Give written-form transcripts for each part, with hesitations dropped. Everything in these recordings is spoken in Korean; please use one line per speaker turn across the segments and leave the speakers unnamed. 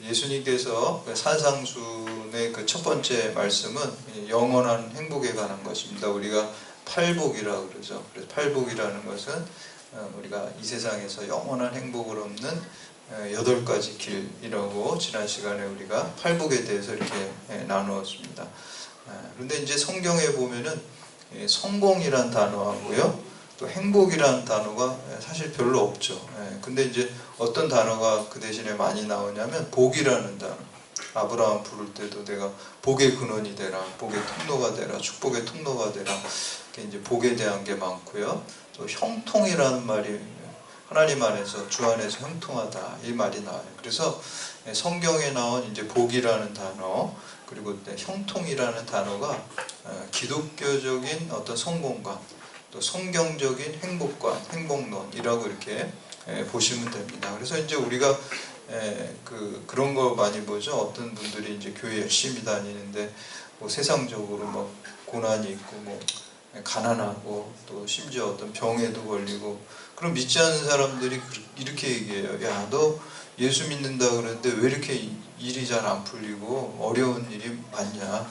예수님께서 산상순의 그 첫 번째 말씀은 영원한 행복에 관한 것입니다. 우리가 팔복이라고 그러죠. 그래서 팔복이라는 것은 우리가 이 세상에서 영원한 행복을 얻는 8가지 길이라고 지난 시간에 우리가 팔복에 대해서 이렇게 나누었습니다. 그런데 이제 성경에 보면은 성공이란 단어하고요, 또 행복이라는 단어가 사실 별로 없죠. 근데 이제 어떤 단어가 그 대신에 많이 나오냐면 복이라는 단어. 아브라함 부를 때도 내가 복의 근원이 되라, 복의 통로가 되라, 축복의 통로가 되라. 이게 이제 복에 대한 게 많고요. 또 형통이라는 말이 하나님 안에서, 주 안에서 형통하다, 이 말이 나와요. 그래서 성경에 나온 이제 복이라는 단어, 그리고 형통이라는 단어가 기독교적인 어떤 성공관, 또 성경적인 행복관, 행복론이라고 이렇게 보시면 됩니다. 그래서 이제 우리가 그런 거 많이 보죠. 어떤 분들이 이제 교회 열심히 다니는데 뭐 세상적으로 뭐 고난이 있고 뭐 가난하고 또 심지어 어떤 병에도 걸리고, 그럼 믿지 않는 사람들이 이렇게 얘기해요. 야, 너 예수 믿는다 그러는데 왜 이렇게 일이 잘 안 풀리고 어려운 일이 많냐?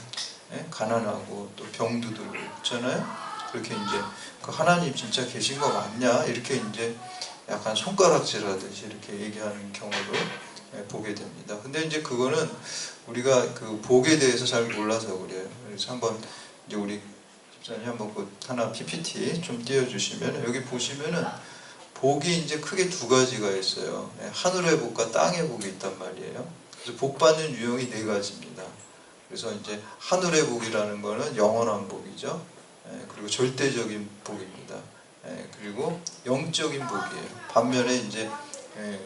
가난하고 또 병도 들고 있잖아요. 그렇게 이제 그 하나님 진짜 계신 거 맞냐? 이렇게 이제 약간 손가락질하듯이 이렇게 얘기하는 경우도 보게 됩니다. 근데 이제 그거는 우리가 그 복에 대해서 잘 몰라서 그래요. 그래서 한번 이제 우리 집사님 한번 그 하나 PPT 좀 띄워주시면, 여기 보시면은 복이 이제 크게 2가지가 있어요. 하늘의 복과 땅의 복이 있단 말이에요. 그래서 복 받는 유형이 4가지입니다. 그래서 이제 하늘의 복이라는 거는 영원한 복이죠. 그리고 절대적인 복입니다. 그리고 영적인 복이에요. 반면에 이제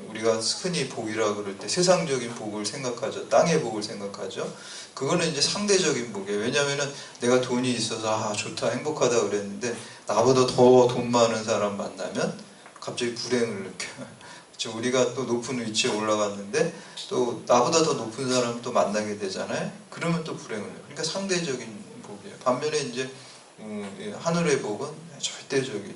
우리가 흔히 복이라고 그럴 때 세상적인 복을 생각하죠. 땅의 복을 생각하죠. 그거는 이제 상대적인 복이에요. 왜냐하면 내가 돈이 있어서 좋다, 행복하다 그랬는데 나보다 더 돈 많은 사람 만나면 갑자기 불행을 느껴요. 그렇죠? 우리가 또 높은 위치에 올라갔는데 또 나보다 더 높은 사람을 또 만나게 되잖아요. 그러면 또 불행을 느껴요. 그러니까 상대적인 복이에요. 반면에 이제 하늘의 복은 절대적인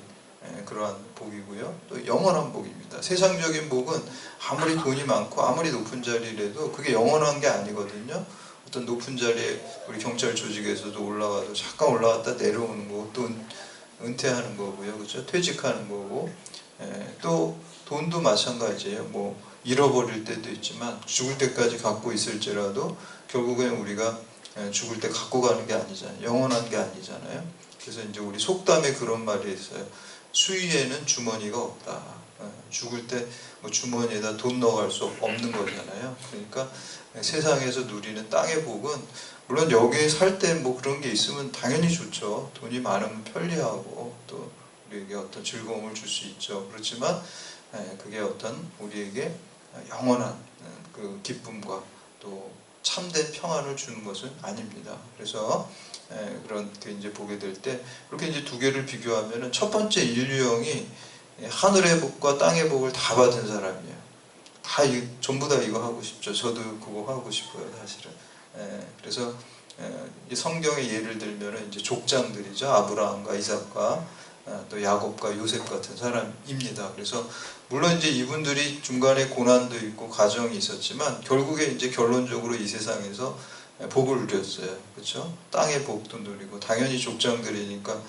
그러한 복이고요. 또 영원한 복입니다. 세상적인 복은 아무리 돈이 많고 아무리 높은 자리라도 그게 영원한 게 아니거든요. 어떤 높은 자리에 우리 경찰 조직에서도 올라가서 잠깐 올라갔다 내려오는 거고, 또 은퇴하는 거고요. 그렇죠? 퇴직하는 거고, 또 돈도 마찬가지예요. 뭐 잃어버릴 때도 있지만 죽을 때까지 갖고 있을지라도 결국엔 우리가 죽을 때 갖고 가는 게 아니잖아요. 영원한 게 아니잖아요. 그래서 이제 우리 속담에 그런 말이 있어요. 수위에는 주머니가 없다. 죽을 때 뭐 주머니에다 돈 넣어갈 수 없는 거잖아요. 그러니까 세상에서 누리는 땅의 복은, 물론 여기에 살 때 뭐 그런 게 있으면 당연히 좋죠. 돈이 많으면 편리하고 또 우리에게 어떤 즐거움을 줄 수 있죠. 그렇지만 그게 어떤 우리에게 영원한 그 기쁨과 또 참된 평안을 주는 것은 아닙니다. 그래서 그렇게 이제 보게 될 때 그렇게 이제 2개를 비교하면은 첫 번째 인류형이 하늘의 복과 땅의 복을 다 받은 사람이에요. 다 전부 다 이거 하고 싶죠. 저도 그거 하고 싶어요, 사실은. 그래서 이 성경의 예를 들면은 이제 족장들이죠. 아브라함과 이삭과 또 야곱과 요셉 같은 사람입니다. 그래서 물론 이제 이분들이 중간에 고난도 있고 가정이 있었지만 결국에 이제 결론적으로 이 세상에서 복을 누렸어요. 그렇죠? 땅의 복도 누리고, 당연히 족장들이니까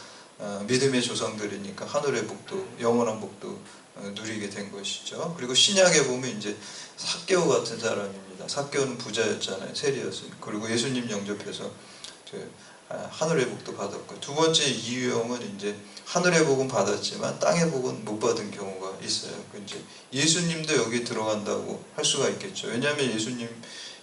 믿음의 조상들이니까 하늘의 복도, 영원한 복도 누리게 된 것이죠. 그리고 신약에 보면 이제 삭개오 같은 사람입니다. 삭개오는 부자였잖아요. 세리였으니까. 그리고 예수님 영접해서 하늘의 복도 받았고, 2번째 이유형은 이제 하늘의 복은 받았지만 땅의 복은 못 받은 경우가 있어요. 이제 예수님도 여기 들어간다고 할 수가 있겠죠. 왜냐하면 예수님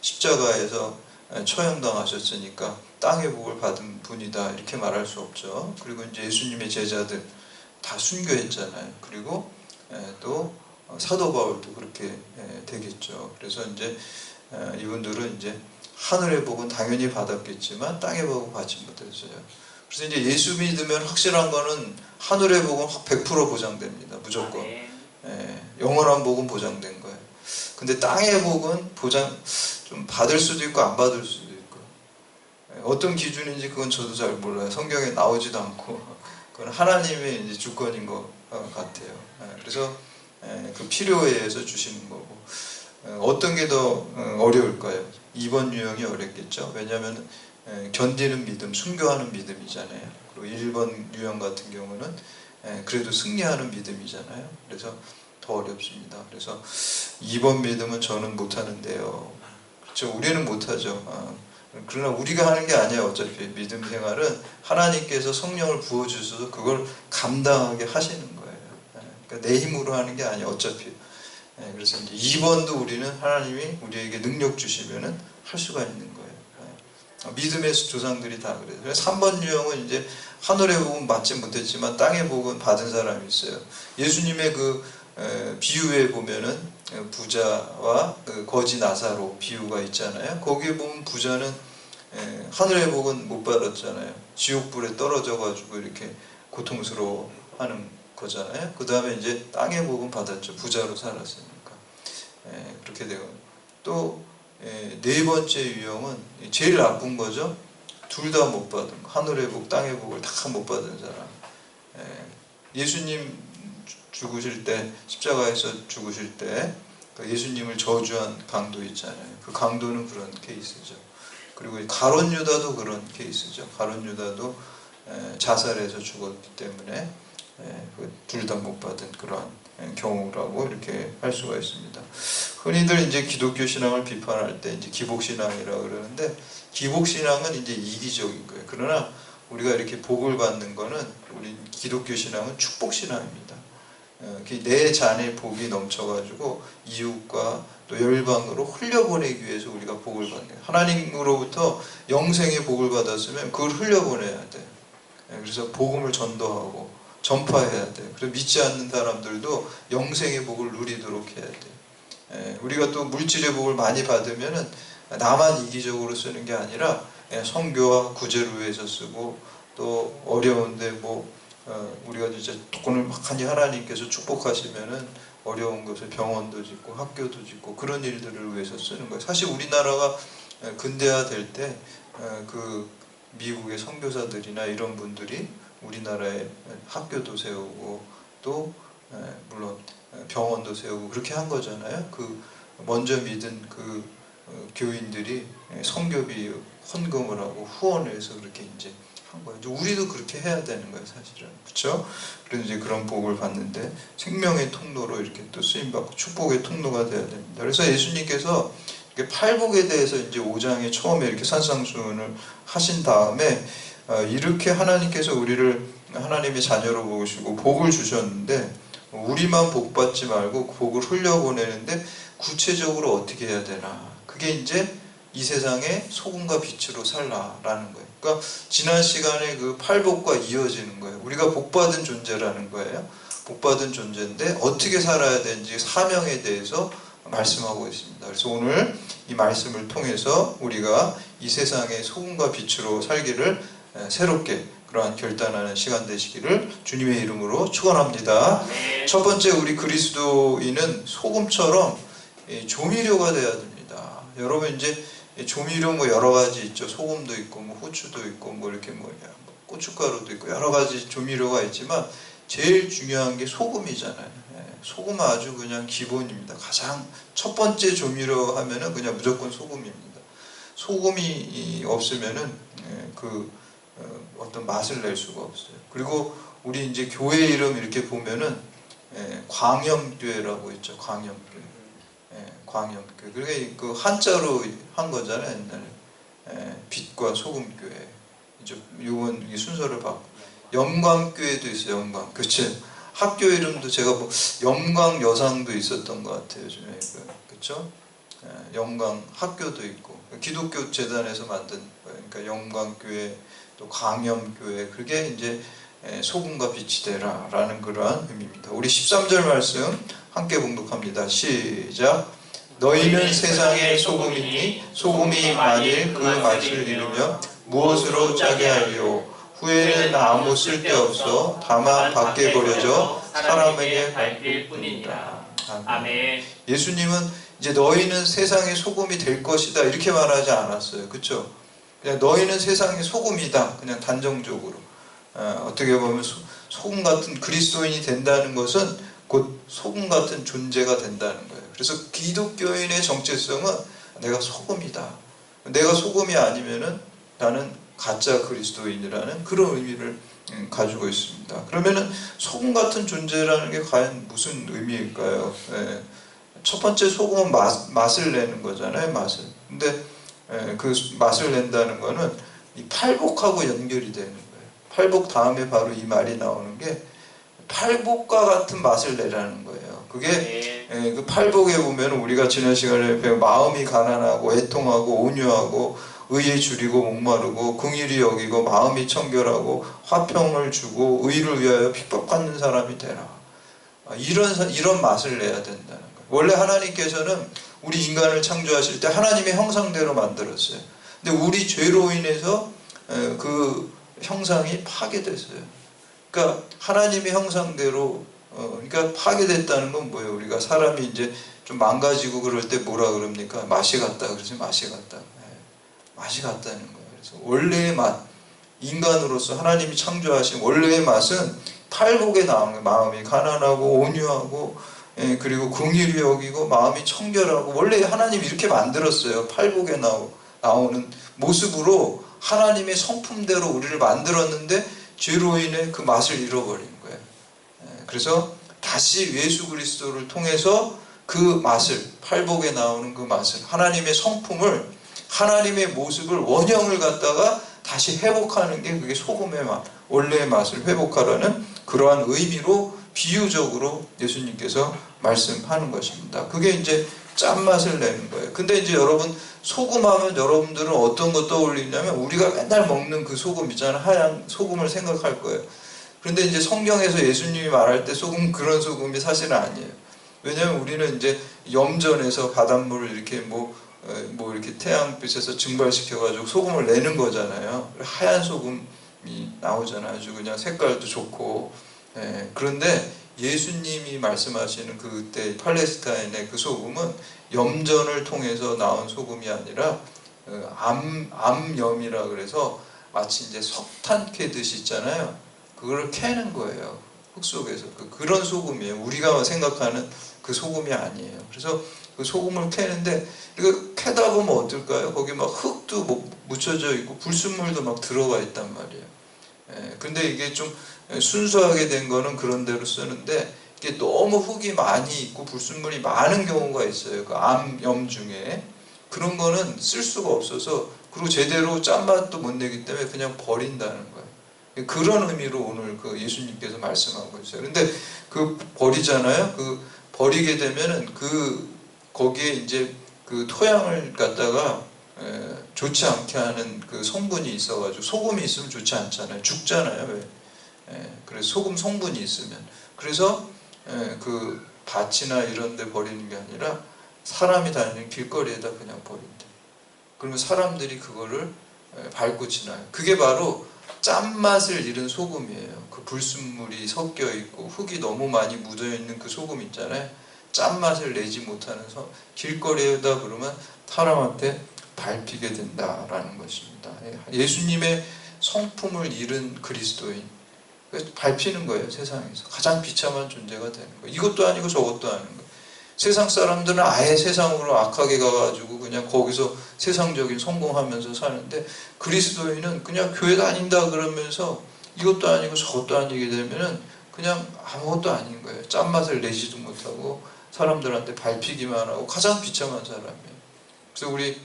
십자가에서 처형당하셨으니까 땅의 복을 받은 분이다 이렇게 말할 수 없죠. 그리고 이제 예수님의 제자들 다 순교했잖아요. 그리고 또 사도 바울도 그렇게 되겠죠. 그래서 이제 이분들은 이제 하늘의 복은 당연히 받았겠지만 땅의 복은 받지 못했어요. 그래서 이제 예수 믿으면 확실한 거는 하늘의 복은 100% 보장됩니다. 무조건. 영원한 복은 보장된 거예요. 근데 땅의 복은 좀 받을 수도 있고 안 받을 수도 있고, 어떤 기준인지 그건 저도 잘 몰라요. 성경에 나오지도 않고 그건 하나님의 이제 주권인 것 같아요. 그래서 그 필요에 의해서 주시는 거고, 어떤 게 더 어려울까요? 2번 유형이 어렵겠죠. 왜냐하면 견디는 믿음, 순교하는 믿음이잖아요. 그리고 1번 유형 같은 경우는 그래도 승리하는 믿음이잖아요. 그래서 더 어렵습니다. 그래서 2번 믿음은 저는 못하는데요. 그렇죠? 우리는 못하죠. 그러나 우리가 하는 게 아니에요. 어차피 믿음 생활은 하나님께서 성령을 부어주셔서 그걸 감당하게 하시는 거예요. 그러니까 내 힘으로 하는 게 아니에요. 어차피. 그래서 이제 2번도 우리는 하나님이 우리에게 능력 주시면은 할 수가 있는 거예요. 믿음의 조상들이 다 그래요. 3번 유형은 이제 하늘의 복은 받지 못했지만 땅의 복은 받은 사람이 있어요. 예수님의 그 비유에 보면은 부자와 그 거지 나사로 비유가 있잖아요. 거기에 보면 부자는 하늘의 복은 못 받았잖아요. 지옥불에 떨어져 가지고 이렇게 고통스러워하는 거잖아요. 그 다음에 이제 땅의 복은 받았죠. 부자로 살았으니까. 그렇게 되고 또 네 번째 유형은 제일 나쁜 거죠. 둘 다 못 받은 거. 하늘의 복, 땅의 복을 다 못 받은 사람. 예수님 죽으실 때, 십자가에서 죽으실 때 예수님을 저주한 강도 있잖아요. 그 강도는 그런 케이스죠. 그리고 가룟 유다도 그런 케이스죠. 가룟 유다도 자살해서 죽었기 때문에 둘 다 못 받은 그런 경우라고 이렇게 할 수가 있습니다. 흔히들 이제 기독교 신앙을 비판할 때 이제 기복신앙이라고 그러는데, 기복신앙은 이제 이기적인 거예요. 그러나 우리가 이렇게 복을 받는 거는, 우리 기독교 신앙은 축복신앙입니다. 내 잔에 복이 넘쳐가지고 이웃과 또 열방으로 흘려보내기 위해서 우리가 복을 받는 거예요. 하나님으로부터 영생의 복을 받았으면 그걸 흘려보내야 돼요. 그래서 복음을 전도하고 전파해야 돼요. 그래서 믿지 않는 사람들도 영생의 복을 누리도록 해야 돼요. 우리가 또 물질의 복을 많이 받으면은 나만 이기적으로 쓰는 게 아니라 선교와 구제를 위해서 쓰고, 또 어려운데 우리가 진짜 돈을 많이 하나님께서 축복하시면은 어려운 곳에 병원도 짓고 학교도 짓고 그런 일들을 위해서 쓰는 거예요. 사실 우리나라가 근대화될 때 그 미국의 선교사들이나 이런 분들이 우리나라에 학교도 세우고 또 물론 병원도 세우고 그렇게 한 거잖아요. 그 먼저 믿은 그 교인들이 선교비 헌금을 하고 후원을 해서 그렇게 이제 한 거예요. 우리도 그렇게 해야 되는 거예요, 사실은. 그렇죠? 그래서 이제 그런 복을 받는데 생명의 통로로 이렇게 또 쓰임 받고 축복의 통로가 돼야 됩니다. 그래서 예수님께서 팔복에 대해서 이제 5장에 처음에 이렇게 산상수훈을 하신 다음에 이렇게 하나님께서 우리를 하나님의 자녀로 보시고 복을 주셨는데, 우리만 복 받지 말고 복을 흘려보내는데 구체적으로 어떻게 해야 되나, 그게 이제 이 세상의 소금과 빛으로 살라라는 거예요. 그러니까 지난 시간에 그 팔복과 이어지는 거예요. 우리가 복받은 존재라는 거예요. 복받은 존재인데 어떻게 살아야 되는지 사명에 대해서 말씀하고 있습니다. 그래서 오늘 이 말씀을 통해서 우리가 이 세상의 소금과 빛으로 살기를 새롭게 그러한 결단하는 시간 되시기를 주님의 이름으로 축원합니다. 첫 번째, 우리 그리스도인은 소금처럼 조미료가 되어야 됩니다. 여러분 이제 조미료 여러 가지 있죠. 소금도 있고 후추도 있고 이렇게 고춧가루도 있고 여러 가지 조미료가 있지만 제일 중요한 게 소금이잖아요. 소금은 아주 그냥 기본입니다. 가장 첫 번째 조미료 하면은 그냥 무조건 소금입니다. 소금이 없으면은 어떤 맛을 낼 수가 없어요. 그리고 우리 이제 교회 이름 이렇게 보면은 광염교회라고 있죠. 광염교회. 광염교회. 그게 그 한자로 한 거잖아요, 옛날에. 빛과 소금교회. 이제 요건 순서를 바꿔. 영광교회도 있어요. 영광. 그치? 학교 이름도 제가 영광여상도 있었던 것 같아요. 요즘에. 그쵸? 영광 학교도 있고, 기독교 재단에서 만든 거예요. 그러니까 영광교회, 또 광염교회, 그게 이제 소금과 빛이 되라 라는 그러한 의미입니다. 우리 13절 말씀 함께 봉독합니다. 시작. 너희는 세상의 소금이니 소금이 만일 그 맛을 잃으면 무엇으로 짜게 하리요. 후에는 아무 쓸데없어 다만 밖에 버려져 사람에게 밟힐 뿐이니라. 아멘. 예수님은 이제 너희는 세상의 소금이 될 것이다 이렇게 말하지 않았어요. 그렇죠? 그냥 너희는 세상의 소금이다. 그냥 단정적으로. 어떻게 보면 소금 같은 그리스도인이 된다는 것은 곧 소금 같은 존재가 된다는 거예요. 그래서 기독교인의 정체성은 내가 소금이다. 내가 소금이 아니면은 나는 가짜 그리스도인이라는 그런 의미를 가지고 있습니다. 그러면은 소금 같은 존재라는 게 과연 무슨 의미일까요? 예. 첫 번째 소금은 맛을 내는 거잖아요. 맛을. 근데 그 맛을 낸다는 거는 이 팔복하고 연결이 되는 거예요. 팔복 다음에 바로 이 말이 나오는 게 팔복과 같은 맛을 내라는 거예요. 그게 그 팔복에 보면 우리가 지난 시간에 배운 마음이 가난하고 애통하고 온유하고 의에 줄이고 목마르고 긍휼히 여기고 마음이 청결하고 화평을 주고 의를 위하여 핍박받는 사람이 되라. 이런 맛을 내야 된다는 거예요. 원래 하나님께서는 우리 인간을 창조하실 때 하나님의 형상대로 만들었어요. 근데 우리 죄로 인해서 그 형상이 파괴됐어요. 그러니까 하나님의 형상대로 그러니까 파괴됐다는 건 뭐예요? 우리가 사람이 이제 좀 망가지고 그럴 때 뭐라 그럽니까? 맛이 갔다 그러지. 맛이 갔다. 맛이 갔다는 거예요. 그래서 원래의 맛, 인간으로서 하나님이 창조하신 원래의 맛은 팔복에 나오는 거예요. 마음이 가난하고 온유하고 그리고 긍휼히 여기고 마음이 청결하고 원래 하나님이 이렇게 만들었어요. 팔복에 나오는 모습으로 하나님의 성품대로 우리를 만들었는데 죄로 인해 그 맛을 잃어버린 거예요. 그래서 다시 예수 그리스도를 통해서 그 맛을, 팔복에 나오는 그 맛을, 하나님의 성품을, 하나님의 모습을, 원형을 갖다가 다시 회복하는 게 그게 소금의 맛, 원래의 맛을 회복하라는 그러한 의미로 비유적으로 예수님께서 말씀하는 것입니다. 그게 이제 짠맛을 내는 거예요. 근데 이제 여러분 소금하면 여러분들은 어떤 거 떠올리냐면 우리가 맨날 먹는 그 소금 있잖아요. 하얀 소금을 생각할 거예요. 그런데 이제 성경에서 예수님이 말할 때 소금 그런 소금이 사실은 아니에요. 왜냐하면 우리는 이제 염전에서 바닷물을 이렇게 뭐 이렇게 태양빛에서 증발시켜가지고 소금을 내는 거잖아요. 하얀 소금이 나오잖아요. 아주 그냥 색깔도 좋고. 그런데 예수님이 말씀하시는 그때 팔레스타인의 그 소금은 염전을 통해서 나온 소금이 아니라 암염이라 그래서 마치 이제 석탄 캐듯이 있잖아요. 그걸 캐는 거예요. 흙 속에서. 그런 소금이에요. 우리가 생각하는 그 소금이 아니에요. 그래서 그 소금을 캐는데 이거 캐다 보면 어떨까요? 거기 막 흙도 묻혀져 있고 불순물도 막 들어가 있단 말이에요. 근데 이게 좀 순수하게 된 거는 그런 대로 쓰는데 이게 너무 흙이 많이 있고 불순물이 많은 경우가 있어요. 그 암염 중에 그런 거는 쓸 수가 없어서 그리고 제대로 짠맛도 못 내기 때문에 그냥 버린다는 거예요. 그런 의미로 오늘 그 예수님께서 말씀하고 있어요. 근데 그 버리잖아요. 그 버리게 되면은 거기에 이제 그 토양을 갖다가 좋지 않게 하는 그 성분이 있어가지고 소금이 있으면 좋지 않잖아요. 죽잖아요. 왜? 그래서 소금 성분이 있으면 그래서 그 밭이나 이런 데 버리는 게 아니라 사람이 다니는 길거리에다 그냥 버린대. 그러면 사람들이 그거를 밟고 지나요. 그게 바로 짠맛을 잃은 소금이에요. 그 불순물이 섞여 있고 흙이 너무 많이 묻어 있는 그 소금 있잖아요. 짠맛을 내지 못하는 길거리에다 그러면 사람한테 밟히게 된다라는 것입니다. 예수님의 성품을 잃은 그리스도인 밟히는 거예요. 세상에서 가장 비참한 존재가 되는 거예요. 이것도 아니고 저것도 아닌 거예요. 세상 사람들은 아예 세상으로 악하게 가가지고 그냥 거기서 세상적인 성공하면서 사는데 그리스도인은 그냥 교회 다닌다 그러면서 이것도 아니고 저것도 아니게 되면은 그냥 아무것도 아닌 거예요. 짠맛을 내지도 못하고 사람들한테 밟히기만 하고 가장 비참한 사람이에요. 그래서 우리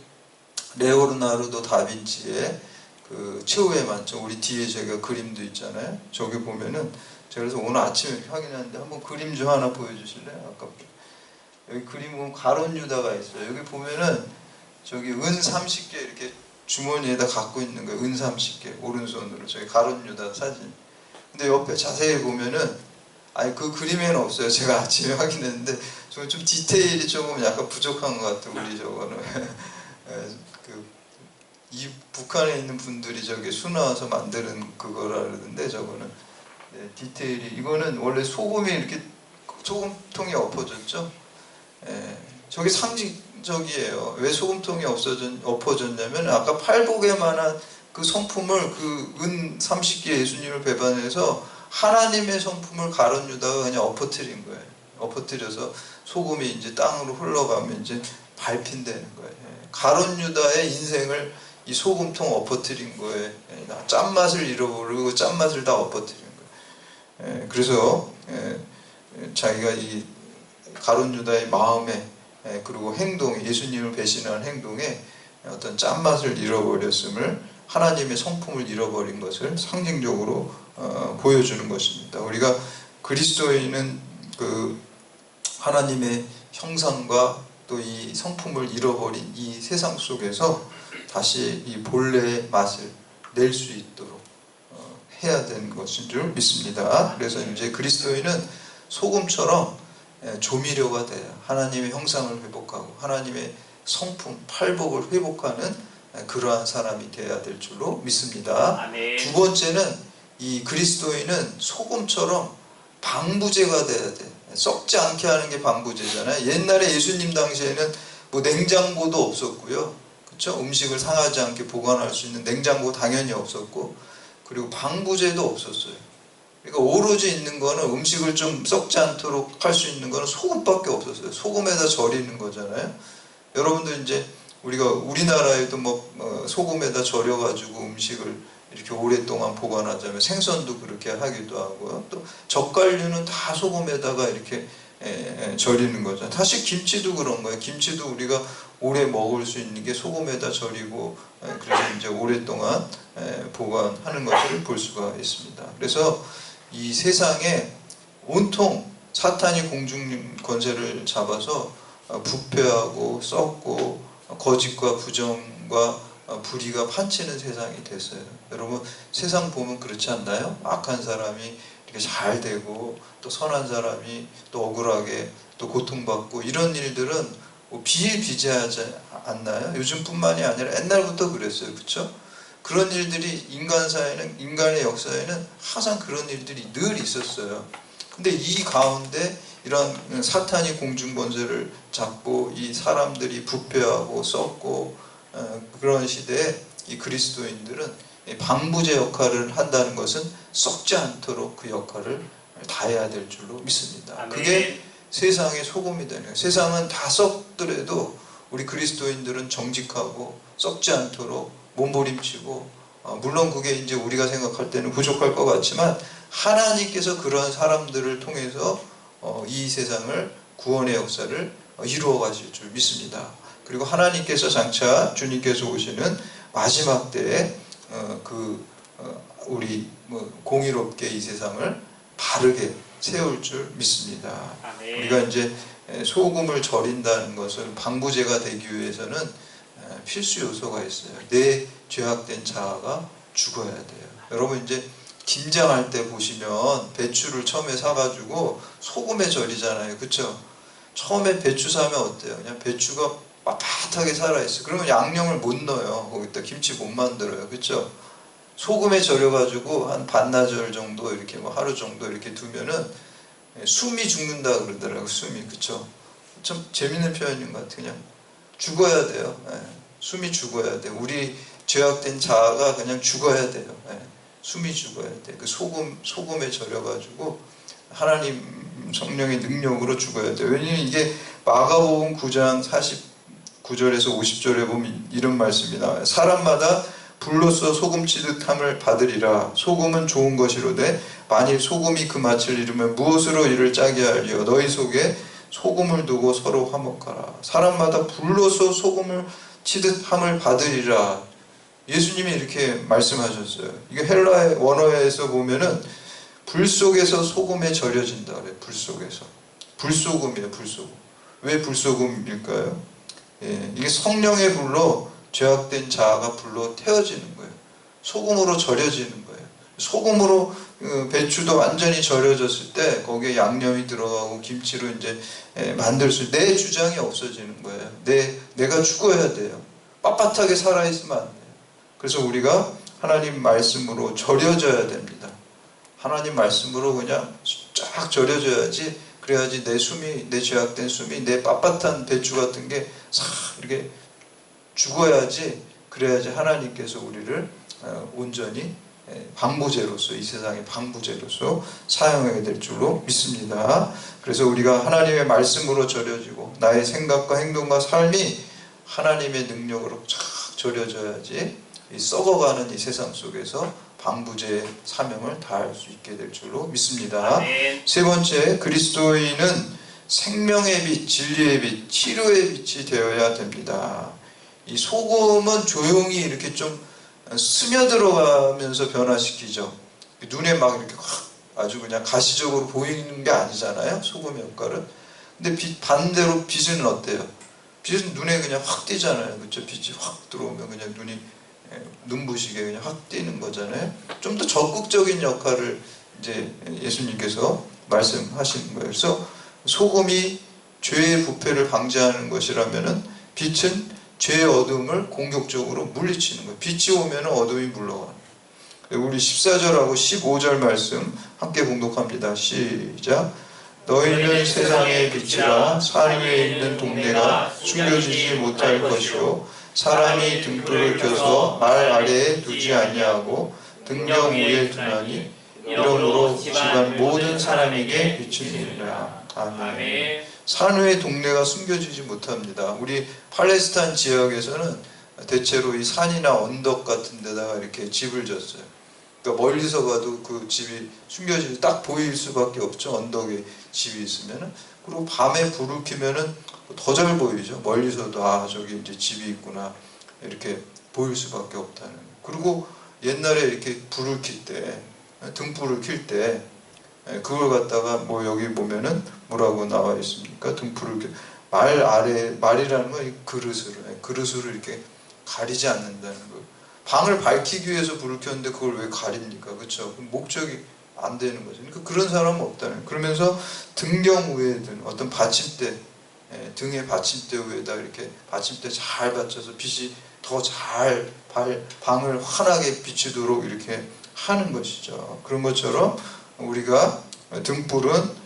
레오나르도 다빈치의 그 최후의 만찬, 우리 뒤에 제가 그림도 있잖아요. 저기 보면은 제가 그래서 오늘 아침에 이렇게 확인했는데 한번 그림 좀 하나 보여주실래요? 아까 여기 그림 보면 가론 유다가 있어요. 여기 보면은 저기 은 30개 이렇게 주머니에다 갖고 있는 거예요. 은 30개 오른손으로 저기 가론 유다 사진. 근데 옆에 자세히 보면은 아니 그 그림에는 없어요. 제가 아침에 확인했는데 좀 디테일이 조금 약간 부족한 것 같아요. 우리 저거는 이 북한에 있는 분들이 저게 수나와서 만드는 그거라 그러는데 저거는 디테일이 이거는 원래 소금이 이렇게 소금통이 엎어졌죠. 저게 상징적이에요. 왜 소금통이 엎어졌냐면 아까 팔복에만한 그 성품을 그 은 30개 예수님을 배반해서 하나님의 성품을 가론 유다가 그냥 엎어뜨린 거예요. 엎어뜨려서 소금이 이제 땅으로 흘러가면 이제 발핀되는 거예요. 가룟 유다의 인생을 이 소금통 엎어뜨린 거예요. 짠맛을 잃어버리고 짠맛을 다 엎어뜨린 거예요. 그래서 자기가 이 가룟 유다의 마음에 그리고 행동에, 예수님을 배신한 행동에 어떤 짠맛을 잃어버렸음을, 하나님의 성품을 잃어버린 것을 상징적으로 보여주는 것입니다. 우리가 그리스도인은 그 하나님의 형상과 또 이 성품을 잃어버린 이 세상 속에서 다시 이 본래의 맛을 낼 수 있도록 해야 되는 것인 줄 믿습니다. 그래서 이제 그리스도인은 소금처럼 조미료가 돼요. 하나님의 형상을 회복하고 하나님의 성품, 팔복을 회복하는 그러한 사람이 되어야 될 줄로 믿습니다.
아멘.
두 번째는 이 그리스도인은 소금처럼 방부제가 돼야 돼. 썩지 않게 하는 게 방부제잖아요. 옛날에 예수님 당시에는 뭐 냉장고도 없었고요. 그렇죠? 음식을 상하지 않게 보관할 수 있는 냉장고 당연히 없었고, 그리고 방부제도 없었어요. 그러니까 오로지 있는 거는, 음식을 좀 썩지 않도록 할 수 있는 거는 소금밖에 없었어요. 소금에다 절이는 거잖아요. 여러분들 이제 우리가 우리나라에도 뭐 소금에다 절여가지고 음식을 이렇게 오랫동안 보관하자면 생선도 그렇게 하기도 하고요. 또 젓갈류는 다 소금에다가 이렇게 절이는 거죠. 사실 김치도 그런 거예요. 김치도 우리가 오래 먹을 수 있는 게 소금에다 절이고, 그래서 이제 오랫동안 보관하는 것을 볼 수가 있습니다. 그래서 이 세상에 온통 사탄이 공중 권세를 잡아서 부패하고 썩고 거짓과 부정과 불의가 판치는 세상이 됐어요. 여러분, 세상 보면 그렇지 않나요? 악한 사람이 이렇게 잘 되고, 또 선한 사람이 또 억울하게 또 고통받고, 이런 일들은 뭐 비일비재하지 않나요? 요즘뿐만이 아니라 옛날부터 그랬어요. 그렇죠? 그런 일들이 인간 사회는, 인간의 역사에는 항상 그런 일들이 늘 있었어요. 근데 이 가운데 이런 사탄이 공중 권세를 잡고 이 사람들이 부패하고 썩고 그런 시대에 이 그리스도인들은 방부제 역할을 한다는 것은 썩지 않도록 그 역할을 다해야 될 줄로 믿습니다.
아멘.
그게 세상의 소금이 되는 거예요. 세상은 다 썩더라도 우리 그리스도인들은 정직하고 썩지 않도록 몸부림치고, 물론 그게 이제 우리가 생각할 때는 부족할 것 같지만 하나님께서 그런 사람들을 통해서 이 세상을 구원의 역사를 이루어 가실 줄 믿습니다. 그리고 하나님께서 장차 주님께서 오시는 마지막 때에 우리 공의롭게 이 세상을 바르게 세울 줄 믿습니다.
아멘.
우리가 이제 소금을 절인다는 것은 방부제가 되기 위해서는 필수 요소가 있어요. 내 죄악된 자아가 죽어야 돼요. 여러분, 이제 김장할 때 보시면 배추를 처음에 사가지고 소금에 절이잖아요. 그렇죠? 처음에 배추 사면 어때요? 그냥 배추가 빳빳하게 살아있어요. 그러면 양념을 못 넣어요. 거기다 김치 못 만들어요. 그렇죠? 소금에 절여가지고 한 반나절 정도, 이렇게 뭐 하루 정도 이렇게 두면은 숨이 죽는다 그러더라고요. 숨이. 그렇죠? 참 재밌는 표현인 것 같아요. 그냥 죽어야 돼요. 숨이 죽어야 돼요. 우리 죄악된 자아가 그냥 죽어야 돼요. 숨이 죽어야 돼. 그 소금에 절여가지고 하나님 성령의 능력으로 죽어야 돼요. 왜냐면 이게 마가복음 9장 49절에서 50절에 보면 이런 말씀이 나와요. 사람마다 불로써 소금치듯함을 받으리라. 소금은 좋은 것이로되 만일 소금이 그 맛을 잃으면 무엇으로 이를 짜게 하리요. 너희 속에 소금을 두고 서로 화목하라. 사람마다 불로써 소금을 치듯함을 받으리라. 예수님이 이렇게 말씀하셨어요. 이게 헬라의 원어에서 보면은 불 속에서 소금에 절여진다 그래요. 불 속에서. 불소금이에요. 불소금. 왜 불소금일까요? 이게 성령의 불로 죄악된 자아가 불로 태워지는 거예요. 소금으로 절여지는 거예요. 소금으로 배추도 완전히 절여졌을 때 거기에 양념이 들어가고 김치로 이제 만들 수, 내 주장이 없어지는 거예요. 내가 죽어야 돼요. 빳빳하게 살아있으면 안 돼요. 그래서 우리가 하나님 말씀으로 절여져야 됩니다. 하나님 말씀으로 그냥 쫙 절여져야지, 그래야지 내 숨이, 내 죄악된 숨이, 내 빳빳한 배추 같은 게 싹 이렇게 죽어야지, 그래야지 하나님께서 우리를 온전히 방부제로서, 이 세상의 방부제로서 사용해야 될 줄로 믿습니다. 그래서 우리가 하나님의 말씀으로 절여지고 나의 생각과 행동과 삶이 하나님의 능력으로 쫙 절여져야지 이 썩어가는 이 세상 속에서 방부제의 사명을 다할 수 있게 될 줄로 믿습니다. 세 번째, 그리스도인은 생명의 빛, 진리의 빛, 치료의 빛이 되어야 됩니다. 이 소금은 조용히 이렇게 좀 스며들어가면서 변화시키죠. 눈에 막 이렇게 확 아주 그냥 가시적으로 보이는 게 아니잖아요, 소금의 역할은. 근데 반대로 빛은 어때요? 빛은 눈에 그냥 확 띄잖아요. 그렇죠? 빛이 확 들어오면 그냥 눈이 눈부시게 그냥 확 띄는 거잖아요. 좀 더 적극적인 역할을 이제 예수님께서 말씀하시는 거예요. 그래서 소금이 죄의 부패를 방지하는 것이라면은 빛은 죄의 어둠을 공격적으로 물리치는 거예요. 빛이 오면 어둠이 물러가는 거예요. 우리 14절하고 15절 말씀 함께 봉독합니다. 시작. 너희는 세상의 빛이라 산 위에 있는 동네가 숨겨지지 못할 것이요 사람이 등불을 켜서 말 아래에 두지 아니하고 등경 위에 두나니 이러므로 집안 모든 사람에게 비추니라. 아멘. 산 위의 동네가 숨겨지지 못합니다. 우리 팔레스타인 지역에서는 대체로 이 산이나 언덕 같은 데다가 이렇게 집을 졌어요. 그러니까 멀리서 봐도 그 집이 숨겨지지 딱 보일 수밖에 없죠. 언덕에 집이 있으면은. 그리고 밤에 불을 켜면은 더 잘 보이죠. 멀리서도 아 저기 이제 집이 있구나 이렇게 보일 수밖에 없다는. 그리고 옛날에 이렇게 불을 켤 때 등불을 켤 때 그걸 갖다가 뭐 여기 보면은 뭐라고 나와 있습니까? 등불을 말 아래 말이라는 건 그릇으로 이렇게 가리지 않는다는 거. 방을 밝히기 위해서 불을 켰는데 그걸 왜 가립니까? 그렇죠? 목적이 안 되는 거죠. 그러니까 그런 사람은 없다는 거예요. 그러면서 등경 위에 든 어떤 받침대, 등의 받침대 위에다 이렇게 받침대 잘 받쳐서 빛이 더 잘 방을 환하게 비추도록 이렇게 하는 것이죠. 그런 것처럼 우리가 등불은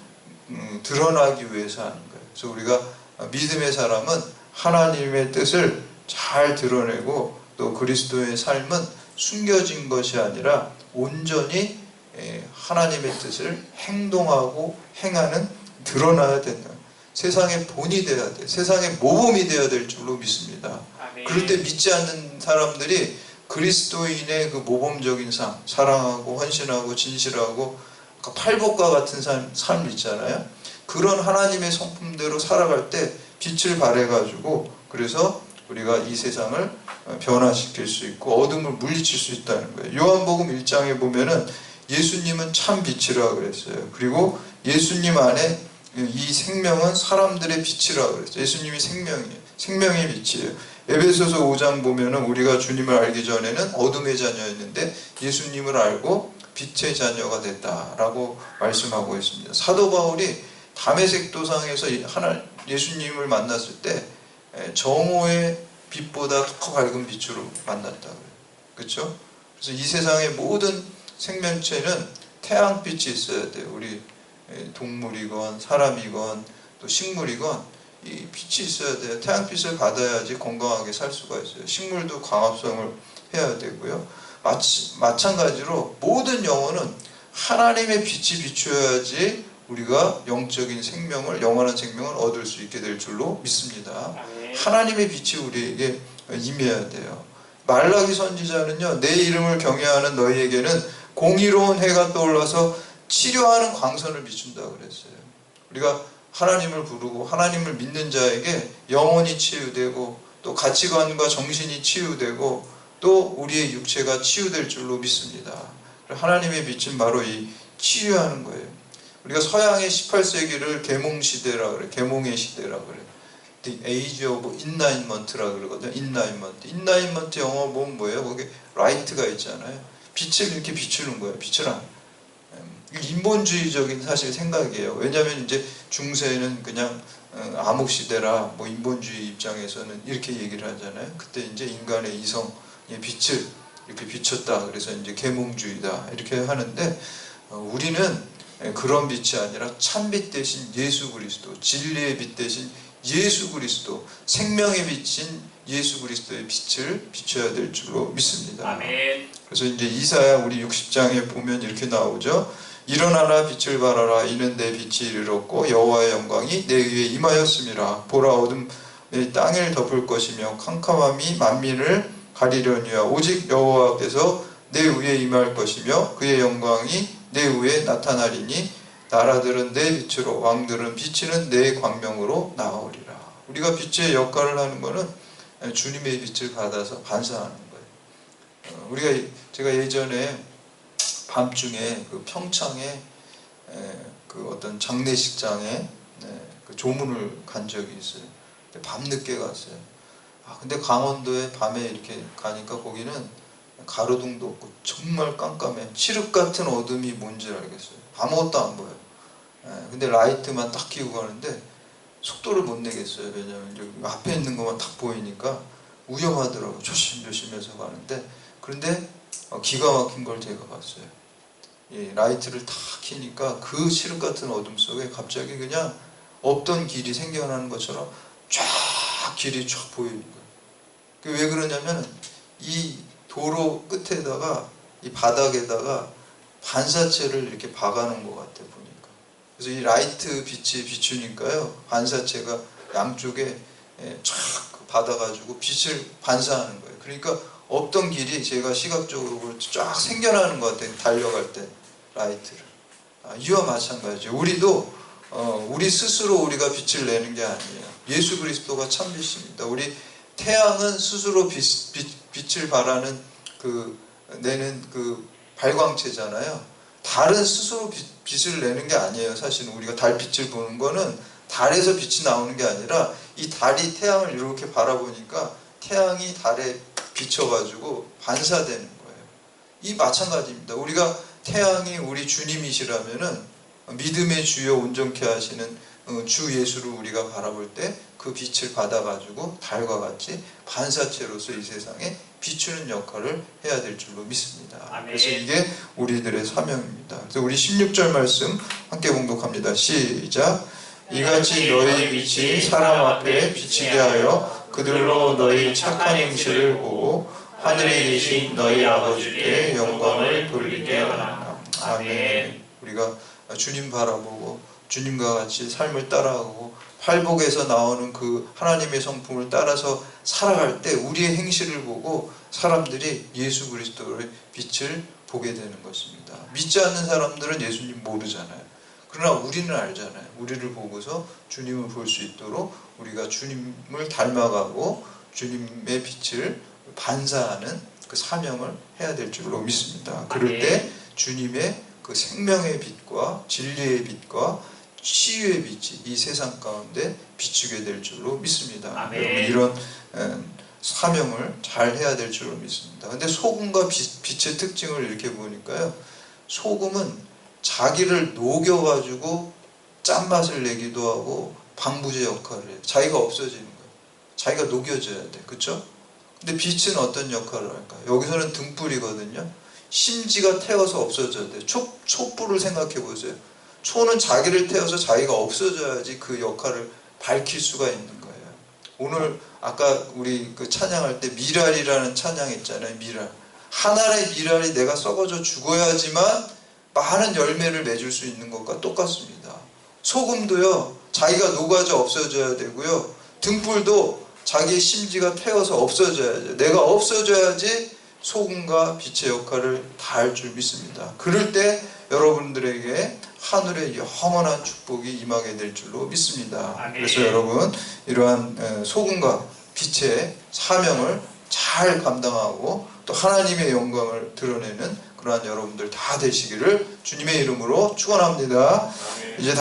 드러나기 위해서 하는 거예요. 그래서 우리가 믿음의 사람은 하나님의 뜻을 잘 드러내고 또 그리스도의 삶은 숨겨진 것이 아니라 온전히 하나님의 뜻을 행동하고 행하는 드러나야 된다. 세상의 본이 되어야 돼. 세상의 모범이 되어야 될 줄로 믿습니다. 아멘. 그럴 때 믿지 않는 사람들이 그리스도인의 그 모범적인 삶, 사랑하고 헌신하고 진실하고 팔복과 같은 삶 있잖아요. 그런 하나님의 성품대로 살아갈 때 빛을 발해가지고 그래서 우리가 이 세상을 변화시킬 수 있고 어둠을 물리칠 수 있다는 거예요. 요한복음 1장에 보면은 예수님은 참 빛이라 그랬어요. 그리고 예수님 안에 이 생명은 사람들의 빛이라 그랬어요. 예수님이 생명이에요. 생명의 빛이에요. 에베소서 5장 보면은 우리가 주님을 알기 전에는 어둠의 자녀였는데 예수님을 알고 빛의 자녀가 됐다라고 말씀하고 있습니다. 사도 바울이 다메섹 도상에서 예수님을 만났을 때 정오의 빛보다 더 밝은 빛으로 만났다 그래요. 그렇죠? 그래서 이 세상의 모든 생명체는 태양빛이 있어야 돼요. 우리 동물이건 사람이건 또 식물이건 이 빛이 있어야 돼요. 태양빛을 받아야지 건강하게 살 수가 있어요. 식물도 광합성을 해야 되고요. 마찬가지로 모든 영혼은 하나님의 빛이 비추어야지 우리가 영적인 생명을, 영원한 생명을 얻을 수 있게 될 줄로 믿습니다. 하나님의 빛이 우리에게 임해야 돼요. 말라기 선지자는요, 내 이름을 경외하는 너희에게는 공의로운 해가 떠올라서 치료하는 광선을 비춘다 그랬어요. 우리가 하나님을 부르고 하나님을 믿는 자에게 영혼이 치유되고 또 가치관과 정신이 치유되고 또 우리의 육체가 치유될 줄로 믿습니다. 하나님의 빛은 바로 이 치유하는 거예요. 우리가 서양의 18세기를 계몽시대라 그래요. 계몽의 시대라 그래요. The Age of Enlightenment라 그러거든요. Enlightenment 영어 보면 뭐예요? 거기 라이트가 있잖아요. 빛을 이렇게 비추는 거예요. 빛을 안. 인본주의적인 사실 생각이에요. 왜냐하면 이제 중세는 그냥 암흑시대라 뭐 인본주의 입장에서는 이렇게 얘기를 하잖아요. 그때 이제 인간의 이성의 빛을 이렇게 비췄다. 그래서 이제 계몽주의다. 이렇게 하는데 우리는 그런 빛이 아니라 참빛 대신 예수 그리스도, 진리의 빛 대신 예수 그리스도, 생명의 빛인 예수 그리스도의 빛을 비춰야 될 줄로 믿습니다.
아멘.
그래서 이제 이사야 우리 60장에 보면 이렇게 나오죠. 일어나라 빛을 발하라 이는 내 빛이 이르렀고 여호와의 영광이 내 위에 임하였음이라. 보라 어둠이 땅을 덮을 것이며 캄캄함이 만민을 가리려니와 오직 여호와께서 내 위에 임할 것이며 그의 영광이 내 위에 나타나리니 나라들은 내 빛으로 왕들은 비치는 내 광명으로 나오리라. 우리가 빛의 역할을 하는 것은 주님의 빛을 받아서 반사하는 거예요. 제가 예전에 밤중에 그 평창에 그 어떤 장례식장에 그 조문을 간 적이 있어요. 밤늦게 갔어요. 근데 강원도에 밤에 이렇게 가니까 거기는 가로등도 없고 정말 깜깜해. 칠흑 같은 어둠이 뭔지 알겠어요. 아무것도 안 보여요. 근데 라이트만 딱 켜고 가는데 속도를 못 내겠어요. 왜냐면 여기 앞에 있는 것만 딱 보이니까 위험하더라고요. 조심조심해서 가는데, 그런데 기가 막힌 걸 제가 봤어요. 라이트를 딱 켜니까 그 칠흑 같은 어둠 속에 갑자기 그냥 없던 길이 생겨나는 것처럼 쫙 길이 쫙 보이는 거예요. 왜 그러냐면 이 도로 끝에다가 이 바닥에다가 반사체를 이렇게 박아놓은 것 같아요, 보니까. 그래서 이 라이트 빛이 비추니까요, 반사체가 양쪽에 쫙 받아가지고 빛을 반사하는 거예요. 그러니까 없던 길이 제가 시각적으로 쫙 생겨나는 것 같아요, 달려갈 때 라이트를. 이와 마찬가지죠. 우리도 우리 스스로 우리가 빛을 내는 게 아니에요. 예수 그리스도가 참 빛입니다. 우리 태양은 스스로 빛을 발하는 내는 그 발광체잖아요. 달은 스스로 빛을 내는 게 아니에요. 사실은 우리가 달빛을 보는 거는 달에서 빛이 나오는 게 아니라 이 달이 태양을 이렇게 바라보니까 태양이 달에 비춰가지고 반사되는 거예요. 이 마찬가지입니다. 우리가 태양이 우리 주님이시라면은 믿음의 주여 온전케 하시는 주 예수를 우리가 바라볼 때 그 빛을 받아가지고 달과 같이 반사체로서 이 세상에 비추는 역할을 해야 될 줄로 믿습니다.
아멘.
그래서 이게 우리들의 사명입니다. 그래서 우리 16절 말씀 함께 봉독합니다. 시작. 이같이 너희 빛이 사람 앞에 비치게 하여 그들로 너희 착한 행실을 보고 하늘에 계신 너희 아버지께 영광을 돌리게 하라. 아멘. 우리가 주님 바라보고 주님과 같이 삶을 따라가고 팔복에서 나오는 그 하나님의 성품을 따라서 살아갈 때 우리의 행실을 보고 사람들이 예수 그리스도의 빛을 보게 되는 것입니다. 믿지 않는 사람들은 예수님 모르잖아요. 그러나 우리는 알잖아요. 우리를 보고서 주님을 볼 수 있도록 우리가 주님을 닮아가고 주님의 빛을 반사하는 그 사명을 해야 될 줄로 믿습니다. 그럴 때 주님의 그 생명의 빛과 진리의 빛과 치유의 빛이 이 세상 가운데 비추게 될 줄로 믿습니다.
아멘.
여러분 이런 사명을 잘 해야 될 줄로 믿습니다. 근데 소금과 빛의 특징을 이렇게 보니까요, 소금은 자기를 녹여가지고 짠맛을 내기도 하고 방부제 역할을 해요. 자기가 없어지는 거예요. 자기가 녹여져야 돼. 그렇죠? 근데 빛은 어떤 역할을 할까요? 여기서는 등불이거든요. 심지가 태워서 없어져야 돼요. 촛불을 생각해 보세요. 초는 자기를 태워서 자기가 없어져야지 그 역할을 밝힐 수가 있는 거예요. 오늘 아까 우리 그 찬양할 때 미랄이라는 찬양 있잖아요. 미랄. 하나의 미랄이 내가 썩어져 죽어야지만 많은 열매를 맺을 수 있는 것과 똑같습니다. 소금도요, 자기가 녹아져 없어져야 되고요, 등불도 자기의 심지가 태워서 없어져야죠. 내가 없어져야지 소금과 빛의 역할을 다 할 줄 믿습니다. 그럴 때 여러분들에게 하늘의 영원한 축복이 임하게 될 줄로 믿습니다.
아멘.
그래서 여러분 이러한 소금과 빛의 사명을 잘 감당하고 또 하나님의 영광을 드러내는 그러한 여러분들 다 되시기를 주님의 이름으로 축원합니다. 이제